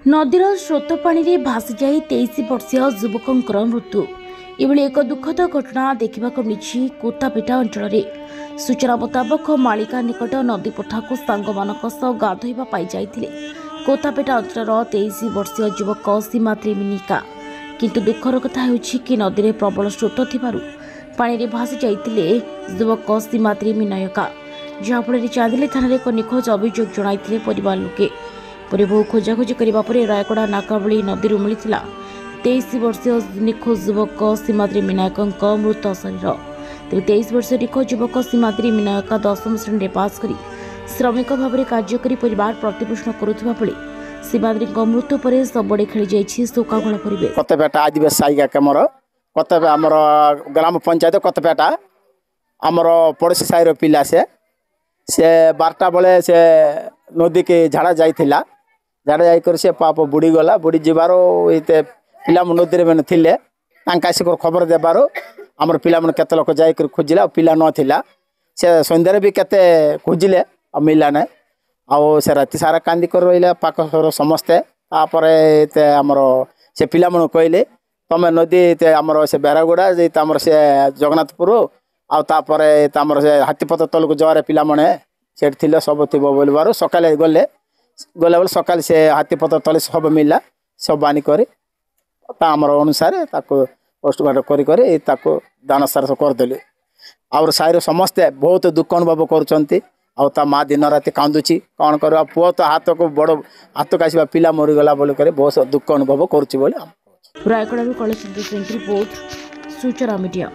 नदीर स्रोत पानी भासी जाई 23 वर्षीय युवकर मृत्यु। एभली एक दुखद घटना देखा मिली कोतापेटा अंचल। सूचना मुताबक मालिका निकट नदी पठाक सांग गाधोवा जाइए कोतापेटा अंचल 23 वर्षीय युवक सीमाद्री मिनिका। किंतु दुखर कथा कि नदी में प्रबल स्रोत पानी भासी जाइए युवक सीमाद्री मिनयका, जहाँफल चांदिली थाना एक निखोज अभियोग जणाई परिवार लोके। पर बहु खोजाखोजी करने रायगड़ा नाकावली नदी मिलता 23 वर्षीय निखोज युवक सीमाद्री मिनायक मृत शरीर। तेज 23 वर्षीय निखोज युवक सीमाद्री मिनायक 10वीं श्रेणी पास कर श्रमिक भाव में कार्य कर परिवार प्रतिपोषण करुवा बेले सीमाद्री मृत्यु पर सबड़े खेली जाइए शोकाकुल परिवेश। कोतापेटा आदिवासी साइगा कमर कोतापे आमर ग्राम पंचायत कोतापेटा आमर पड़ोसी साईर पिला से 12टा बेले से नदी के झाड़ा जाइला। झाड़ा जाकर से पाप बुड़ी गला। बुड़ी जीवार ये पिला नदी में थे आसिक खबर देबार आमर पिला केते लोक जाकर खोजिले पिला नाला से सन्धार भी केते खोजिले मिलला ना आउ से राति सारा कांदी कर रहा पाख समस्ते आमर से पिला कहले तमें नदी आमर से बेरागुड़ा आमर से जगन्नाथपुर आमर से हाथीपथ तल को जवार पिला से सब थी बोलबार सकाले गले बोले सकाल से हाथीपथ तले सब मिलला सब आनिक आमर अनुसार पोस्टमार्टम कर दान सार करदे। आउर साईर समस्ते बहुत दुख अनुभव कर माँ दिन राति कांदुची कौन कर पुओ तो हाथ को बड़ हाथ को आसवा पिला मरीगला बोल बहुत दुख अनुभव कर। रायगड़ा कलेक्शन रिपोर्ट सूचना मीडिया।